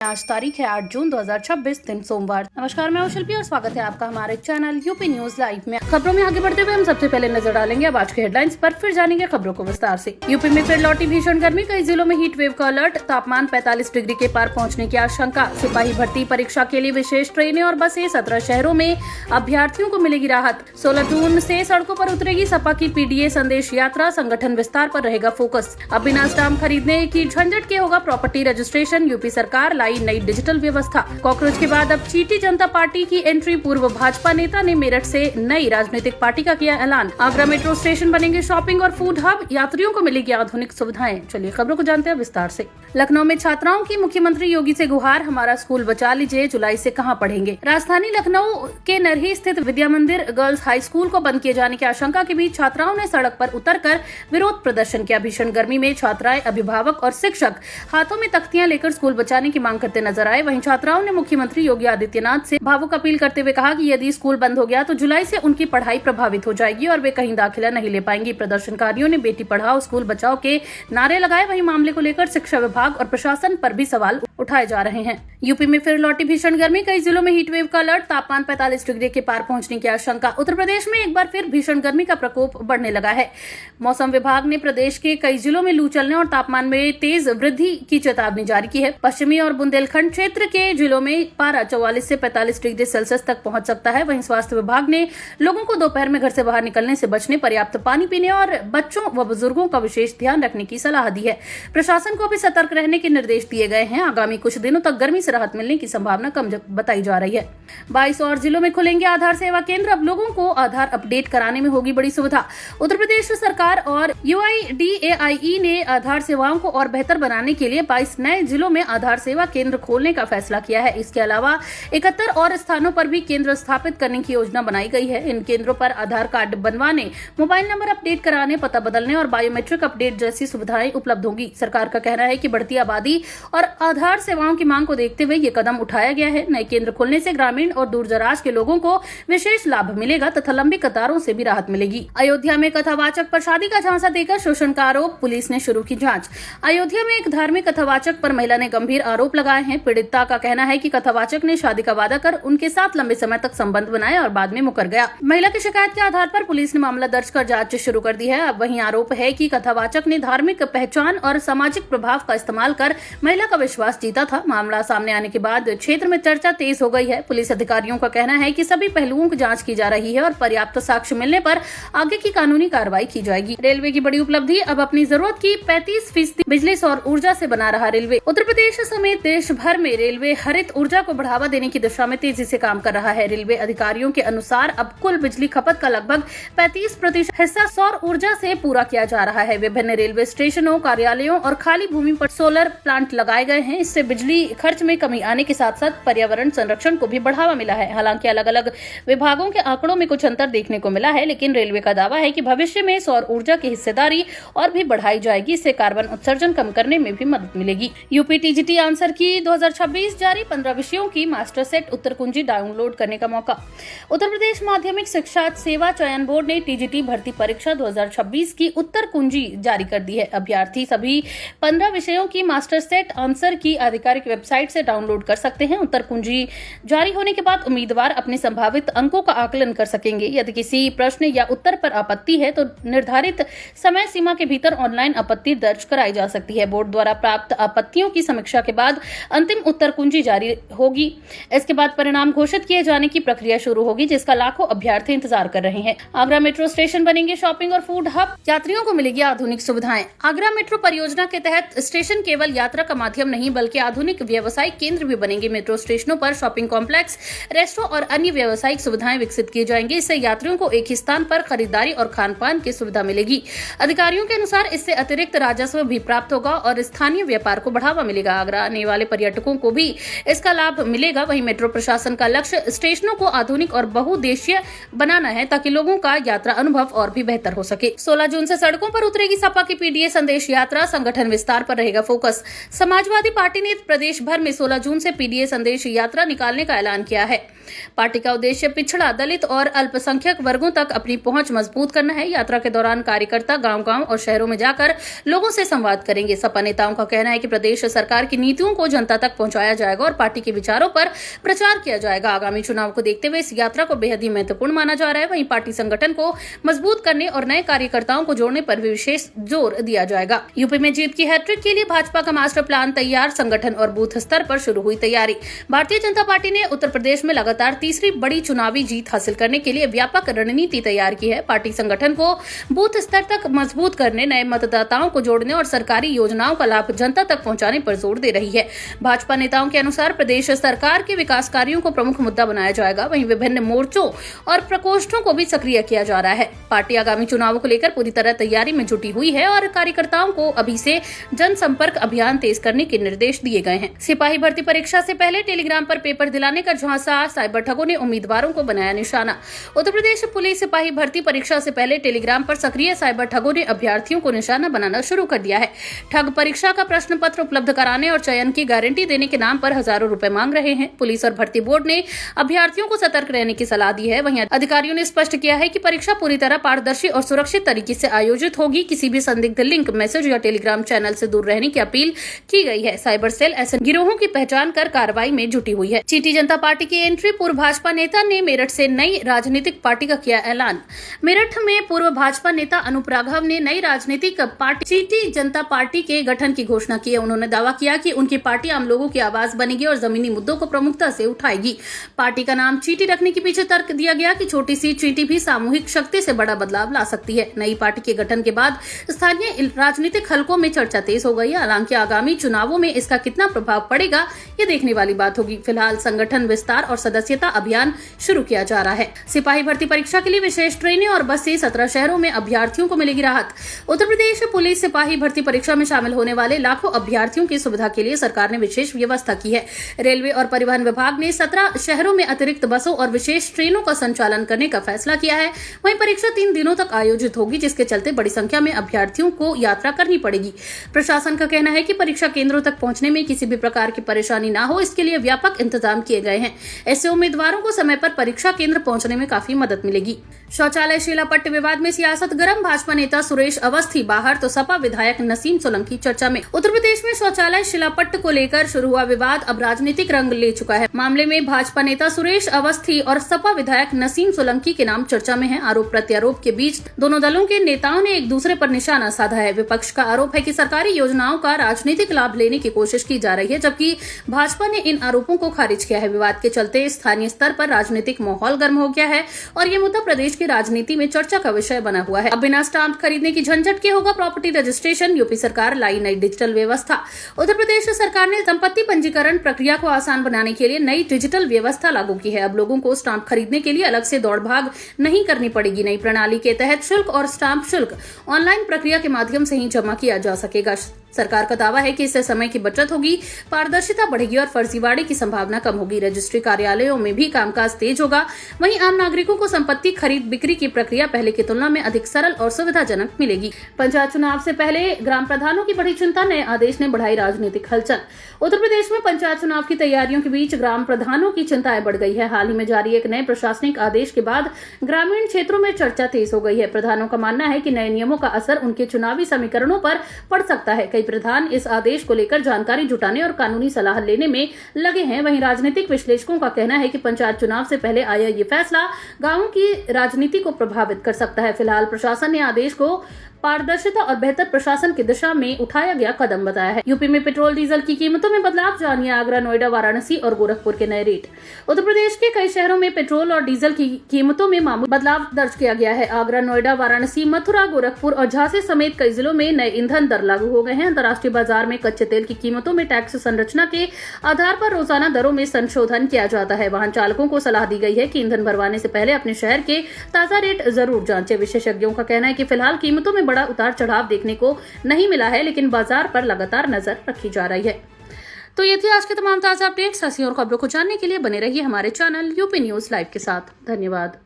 आज तारीख है 8 जून 2026 दिन सोमवार। नमस्कार, मैं शिल्पी और स्वागत है आपका हमारे चैनल यूपी न्यूज लाइव में। खबरों में आगे बढ़ते हुए हम सबसे पहले नजर डालेंगे अब आज के हेडलाइंस पर, फिर जानेंगे खबरों को विस्तार से। यूपी में फिर लौटी भीषण गर्मी, कई जिलों में हीट वेव का अलर्ट, तापमान 45 डिग्री के पार पहुँचने की आशंका। सिपाही भर्ती परीक्षा के लिए विशेष ट्रेनें और बसें, 17 शहरों में अभ्यर्थियों को मिलेगी राहत। 16 जून से सड़कों पर उतरेगी सपा की पीडीए संदेश यात्रा, संगठन विस्तार पर रहेगा फोकस। अब बिना स्टाम्प खरीदने की झंझट के होगा प्रॉपर्टी रजिस्ट्रेशन, यूपी सरकार लाई नई डिजिटल व्यवस्था। कॉकरोच के बाद अब चीटी जनता पार्टी की एंट्री, पूर्व भाजपा नेता ने मेरठ से नई राजनीतिक पार्टी का किया ऐलान। आगरा मेट्रो स्टेशन बनेंगे शॉपिंग और फूड हब, यात्रियों को मिलेगी आधुनिक सुविधाएं। चलिए खबरों को जानते हैं विस्तार से। लखनऊ में छात्राओं की मुख्यमंत्री योगी से गुहार, हमारा स्कूल बचा लीजिए, जुलाई से कहां पढ़ेंगे। राजधानी लखनऊ के नरही स्थित विद्या मंदिर गर्ल्स हाई स्कूल को बंद किए जाने की आशंका के बीच छात्राओं ने सड़क पर उतरकर विरोध प्रदर्शन किया। भीषण गर्मी में छात्राएं, अभिभावक और शिक्षक हाथों में तख्तियां लेकर स्कूल बचाने की मांग करते नजर आए। वहीं छात्राओं ने मुख्यमंत्री योगी आदित्यनाथ से भावुक अपील करते हुए कहा कि यदि स्कूल बंद हो गया तो जुलाई से उनकी पढ़ाई प्रभावित हो जाएगी और वे कहीं दाखिला नहीं ले पाएंगी। प्रदर्शनकारियों ने बेटी पढ़ाओ स्कूल बचाओ के नारे लगाए। वहीं मामले को लेकर शिक्षा विभाग और प्रशासन पर भी सवाल उठाए जा रहे हैं। यूपी में फिर लौटी भीषण गर्मी, कई जिलों में हीट वेव का अलर्ट, तापमान 45 डिग्री के पार पहुंचने की आशंका। उत्तर प्रदेश में एक बार फिर भीषण गर्मी का प्रकोप बढ़ने लगा है। मौसम विभाग ने प्रदेश के कई जिलों में लू चलने और तापमान में तेज वृद्धि की चेतावनी जारी की है। पश्चिमी और बुंदेलखंड क्षेत्र के जिलों में पारा 44 से 45 डिग्री सेल्सियस तक पहुंच सकता है। वहीं स्वास्थ्य विभाग ने लोगों को दोपहर में घर से बाहर निकलने से बचने, पर्याप्त पानी पीने और बच्चों व बुजुर्गों का विशेष ध्यान रखने की सलाह दी है। प्रशासन को भी सतर्क रहने के निर्देश दिए गए हैं। आगामी कुछ दिनों तक गर्मी से राहत मिलने की संभावना कम बताई जा रही है। 22 और जिलों में खुलेंगे आधार सेवा केंद्र, अब लोगों को आधार अपडेट कराने में होगी बड़ी सुविधा। उत्तर प्रदेश सरकार और UIDAI ने आधार सेवाओं को और बेहतर बनाने के लिए 22 नए जिलों में आधार सेवा केंद्र खोलने का फैसला किया है। इसके अलावा 71 और स्थानों पर भी केंद्र स्थापित करने की योजना बनाई गई है। इन केंद्रों पर आधार कार्ड बनवाने, मोबाइल नंबर अपडेट कराने, पता बदलने और बायोमेट्रिक अपडेट जैसी सुविधाएं उपलब्ध होंगी। सरकार का कहना है कि बढ़ती आबादी और आधार सेवाओं की मांग को देखते हुए ये कदम उठाया गया है। नए केंद्र खोलने से ग्रामीण और दूरदराज के लोगों को विशेष लाभ मिलेगा तथा लंबी कतारों से भी राहत मिलेगी। अयोध्या में कथावाचक पर शादी का झांसा देकर शोषण का आरोप, पुलिस ने शुरू की जांच। अयोध्या में एक धार्मिक कथावाचक पर महिला ने गंभीर आरोप लगाए हैं। पीड़िता का कहना है कि कथावाचक ने शादी का वादा कर उनके साथ लंबे समय तक संबंध बनाया और बाद में मुकर गया। महिला की शिकायत के आधार पर पुलिस ने मामला दर्ज कर जांच शुरू कर दी है। अब वहीं आरोप है कि कथावाचक ने धार्मिक पहचान और सामाजिक प्रभाव का इस्तेमाल कर महिला का विश्वास जीता था। मामला सामने आने के बाद क्षेत्र में चर्चा तेज हो गई है। पुलिस अधिकारियों का कहना है कि सभी पहलुओं की जांच की जा रही है और पर्याप्त साक्ष्य मिलने पर आगे की कानूनी कार्रवाई की जाएगी। रेलवे की बड़ी उपलब्धि, अब अपनी जरूरत की 35% बिजली सौर ऊर्जा से बना रहा रेलवे। उत्तर प्रदेश समेत देश भर में रेलवे हरित ऊर्जा को बढ़ावा देने की दिशा में तेजी से काम कर रहा है। रेलवे अधिकारियों के अनुसार अब कुल बिजली खपत का लगभग 35% हिस्सा सौर ऊर्जा से पूरा किया जा रहा है। विभिन्न रेलवे स्टेशनों, कार्यालयों और खाली भूमि पर सोलर प्लांट लगाए गए हैं। इससे बिजली खर्च में कमी आने के साथ साथ पर्यावरण संरक्षण को भी बढ़ावा मिला है। हालांकि अलग अलग विभागों के आंकड़ों में कुछ अंतर देखने को मिला है, लेकिन रेलवे का दावा है कि भविष्य में सौर ऊर्जा की हिस्सेदारी और भी बढ़ाई जाएगी। इससे कार्बन उत्सर्जन कम करने में भी मदद मिलेगी। यूपी TGT आंसर की 2026 जारी, 15 विषयों की मास्टर सेट उत्तर कुंजी डाउनलोड करने का मौका। उत्तर प्रदेश माध्यमिक शिक्षा सेवा चयन बोर्ड ने TGT भर्ती परीक्षा 2026 की उत्तर कुंजी जारी कर दी है। अभ्यर्थी सभी 15 विषयों की मास्टर सेट आंसर की आधिकारिक वेबसाइट से डाउनलोड कर सकते हैं। उत्तर कुंजी जारी होने के बाद उम्मीदवार अपने संभावित अंकों का आकलन कर सकेंगे। यदि किसी प्रश्न या उत्तर पर आपत्ति है तो निर्धारित समय सीमा के भीतर ऑनलाइन आपत्ति दर्ज कराई जा सकती है। बोर्ड द्वारा प्राप्त आपत्तियों की समीक्षा के बाद अंतिम उत्तर कुंजी जारी होगी। इसके बाद परिणाम घोषित किए जाने की प्रक्रिया शुरू होगी, जिसका लाखों अभ्यर्थी इंतजार कर रहे हैं। आगरा मेट्रो स्टेशन बनेंगे शॉपिंग और फूड हब, यात्रियों को मिलेगी आधुनिक सुविधाएं। आगरा मेट्रो परियोजना के तहत स्टेशन केवल यात्रा का माध्यम नहीं बल्कि आधुनिक व्यवसायिक केंद्र भी बनेंगे। मेट्रो स्टेशनों पर शॉपिंग कॉम्प्लेक्स, रेस्टोरेंट और अन्य व्यावसायिक सुविधाएं विकसित की जाएंगी। इससे यात्रियों को एक ही स्थान पर खरीदारी और खान पान की सुविधा मिलेगी। अधिकारियों के अनुसार इससे अतिरिक्त राजस्व भी प्राप्त होगा और स्थानीय व्यापार को बढ़ावा मिलेगा। आगरा आने वाले पर्यटकों को भी इसका लाभ मिलेगा। वहीं मेट्रो प्रशासन का लक्ष्य स्टेशनों को आधुनिक और बहुउद्देशीय बनाना है ताकि लोगों का यात्रा अनुभव और भी बेहतर हो सके। 16 जून से सड़कों पर उतरेगी सपा की पीडीए संदेश यात्रा, संगठन विस्तार पर रहेगा फोकस। समाजवादी पार्टी ने प्रदेश भर में 16 जून से पीडीए संदेश यात्रा निकालने का ऐलान किया है। पार्टी का उद्देश्य पिछड़ा, दलित और अल्पसंख्यक वर्गों तक अपनी पहुंच मजबूत करना है। यात्रा के दौरान कार्यकर्ता गांव-गांव और शहरों में जाकर लोगों से संवाद करेंगे। सपा नेताओं का कहना है कि प्रदेश सरकार की नीतियों को जनता तक पहुंचाया जाएगा और पार्टी के विचारों पर प्रचार किया जाएगा। आगामी चुनाव को देखते हुए इस यात्रा को बेहद ही महत्वपूर्ण माना जा रहा है। वहीं पार्टी संगठन को मजबूत करने और नए कार्यकर्ताओं को जोड़ने पर भी विशेष जोर दिया जाएगा। यूपी में जीत की हैट्रिक के लिए भाजपा का मास्टर प्लान तैयार, संगठन और बूथ स्तर पर शुरू हुई तैयारी। भारतीय जनता पार्टी ने उत्तर प्रदेश में लगातार तीसरी बड़ी चुनावी जीत हासिल करने के लिए व्यापक रणनीति तैयार की है। पार्टी संगठन को बूथ स्तर तक मजबूत करने, नए मतदाताओं को जोड़ने और सरकारी योजनाओं का लाभ जनता तक पहुंचाने पर जोर दे रही है। भाजपा नेताओं के अनुसार प्रदेश सरकार के विकास कार्यों को प्रमुख मुद्दा बनाया जाएगा। वहीं विभिन्न मोर्चों और प्रकोष्ठों को भी सक्रिय किया जा रहा है। पार्टी आगामी चुनावों को लेकर पूरी तरह तैयारी में जुटी हुई है और कार्यकर्ताओं को अभी से जनसंपर्क अभियान तेज करने के निर्देश दिए गए हैं। सिपाही भर्ती परीक्षा से पहले टेलीग्राम पर पेपर दिलाने का झांसा, साइबर ठगों ने उम्मीदवारों को बनाया निशाना। उत्तर प्रदेश पुलिस सिपाही भर्ती परीक्षा से पहले टेलीग्राम पर सक्रिय साइबर ठगों ने अभ्यर्थियों को निशाना बनाना शुरू कर दिया है। ठग परीक्षा का प्रश्न पत्र उपलब्ध कराने और चयन की गारंटी देने के नाम पर हजारों रुपए मांग रहे हैं। पुलिस और भर्ती बोर्ड ने अभ्यर्थियों को सतर्क रहने की सलाह दी है। वहीं अधिकारियों ने स्पष्ट किया है कि परीक्षा पूरी तरह पारदर्शी और सुरक्षित तरीके से आयोजित होगी। किसी भी संदिग्ध लिंक, मैसेज या टेलीग्राम चैनल से दूर रहने की अपील की गई है। साइबर सेल ऐसे गिरोहों की पहचान कर कार्रवाई में जुटी हुई है। चीटी जनता पार्टी की एंट्री, पूर्व भाजपा नेता ने मेरठ से नई राजनीतिक पार्टी का किया ऐलान। मेरठ में पूर्व भाजपा नेता अनूप राघव ने नई राजनीतिक पार्टी चीटी जनता पार्टी के गठन की घोषणा की है। उन्होंने दावा किया कि उनकी पार्टी आम लोगों की आवाज बनेगी और जमीनी मुद्दों को प्रमुखता से उठाएगी। पार्टी का नाम चीटी रखने के पीछे तर्क दिया गया कि छोटी सी चीटी भी सामूहिक शक्ति से बड़ा बदलाव ला सकती है। नई पार्टी के गठन के बाद स्थानीय राजनीतिक हलकों में चर्चा तेज हो गई है। हालांकि आगामी चुनावों में इसका कितना प्रभाव पड़ेगा, ये देखने वाली बात होगी। फिलहाल संगठन विस्तार और सदस्यता अभियान शुरू किया जा रहा है। सिपाही भर्ती परीक्षा के लिए विशेष ट्रेनें और बस से 17 शहरों में अभ्यर्थियों को मिलेगी राहत। उत्तर प्रदेश पुलिस सिपाही भर्ती परीक्षा में शामिल होने वाले लाखों अभ्यर्थियों की सुविधा के लिए सरकार ने विशेष व्यवस्था की है। रेलवे और परिवहन विभाग ने 17 शहरों में अतिरिक्त बसों और विशेष ट्रेनों का संचालन करने का फैसला किया है। वहीं परीक्षा 3 दिनों तक आयोजित होगी, जिसके चलते बड़ी संख्या में अभ्यर्थियों को यात्रा करनी पड़ेगी। प्रशासन का कहना है कि परीक्षा केंद्रों तक पहुंचने में किसी भी प्रकार की परेशानी न हो, इसके लिए व्यापक इंतजाम किए गए हैं। ऐसे उम्मीदवारों को समय पर परीक्षा केंद्र पहुंचने में काफी मदद मिलेगी। शौचालय शिलापट्ट विवाद में सियासत गर्म, भाजपा नेता सुरेश अवस्थी बाहर तो सपा विधायक नसीम सोलंकी चर्चा में। उत्तर प्रदेश में शौचालय शिलापट्ट को लेकर शुरू हुआ विवाद अब राजनीतिक रंग ले चुका है। मामले में भाजपा नेता सुरेश अवस्थी और सपा विधायक नसीम सोलंकी के नाम चर्चा में है। आरोप प्रत्यारोप के बीच दोनों दलों के नेताओं ने एक दूसरे पर निशाना साधा है। विपक्ष का आरोप है कि सरकारी योजनाओं का राजनीतिक लाभ लेने की कोशिश की जा रही है, जबकि भाजपा ने इन आरोपों को खारिज किया है। विवाद के चलते स्थानीय स्तर पर राजनीतिक माहौल गर्म हो गया है और ये मुद्दा प्रदेश की राजनीति में चर्चा का विषय बना हुआ है। अब बिना स्टाम्प खरीदने की झंझट के होगा प्रॉपर्टी रजिस्ट्रेशन, यूपी सरकार लाई नई डिजिटल व्यवस्था। उत्तर प्रदेश सरकार ने संपत्ति पंजीकरण प्रक्रिया को आसान बनाने के लिए नई डिजिटल व्यवस्था लागू की है। अब लोगों को स्टाम्प खरीदने के लिए अलग से दौड़ भाग नहीं करनी पड़ेगी। नई प्रणाली के तहत शुल्क और स्टाम्प शुल्क ऑनलाइन प्रक्रिया के माध्यम से ही जमा किया जा सकेगा। सरकार का दावा है कि इससे समय की बचत होगी, पारदर्शिता बढ़ेगी और फर्जीवाड़े की संभावना कम होगी। रजिस्ट्री कार्यालयों में भी कामकाज तेज होगा। वहीं आम नागरिकों को संपत्ति खरीद बिक्री की प्रक्रिया पहले की तुलना में अधिक सरल और सुविधाजनक मिलेगी। पंचायत चुनाव से पहले ग्राम प्रधानों की बड़ी चिंता, नए आदेश ने बढ़ाई राजनीतिक हलचल। उत्तर प्रदेश में पंचायत चुनाव की तैयारियों के बीच ग्राम प्रधानों की चिंताएं बढ़ गई है। हाल ही में जारी एक नए प्रशासनिक आदेश के बाद ग्रामीण क्षेत्रों में चर्चा तेज हो गई है। प्रधानों का मानना है कि नए नियमों का असर उनके चुनावी समीकरणों पर पड़ सकता है। कई प्रधान इस आदेश को लेकर जानकारी जुटाने और कानूनी सलाह लेने में लगे हैं। वहीं राजनीतिक विश्लेषकों का कहना है कि पंचायत चुनाव से पहले आया ये फैसला गांवों की राजनीति को प्रभावित कर सकता है। फिलहाल प्रशासन ने आदेश को पारदर्शिता और बेहतर प्रशासन की दिशा में उठाया गया कदम बताया है। यूपी में पेट्रोल डीजल की कीमतों में बदलाव, जानिए आगरा, नोएडा, वाराणसी और गोरखपुर के नए रेट। उत्तर प्रदेश के कई शहरों में पेट्रोल और डीजल की कीमतों में मामूली बदलाव दर्ज किया गया है। आगरा, नोएडा, वाराणसी, मथुरा, गोरखपुर और झांसी समेत कई जिलों में नए ईंधन दर लागू हो गए हैं। अंतर्राष्ट्रीय बाजार में कच्चे तेल की कीमतों में टैक्स संरचना के आधार पर रोजाना दरों में संशोधन किया जाता है। वाहन चालकों को सलाह दी गई है कि ईंधन भरवाने से पहले अपने शहर के ताजा रेट जरूर जांचें। विशेषज्ञों का कहना है कि फिलहाल कीमतों में बड़ा उतार चढ़ाव देखने को नहीं मिला है, लेकिन बाजार पर लगातार नजर रखी जा रही है। तो ये थी आज के तमाम ताजा अपडेट्स। ऐसी और खबरों को जानने के लिए बने रहिए हमारे चैनल यूपी न्यूज लाइव के साथ। धन्यवाद।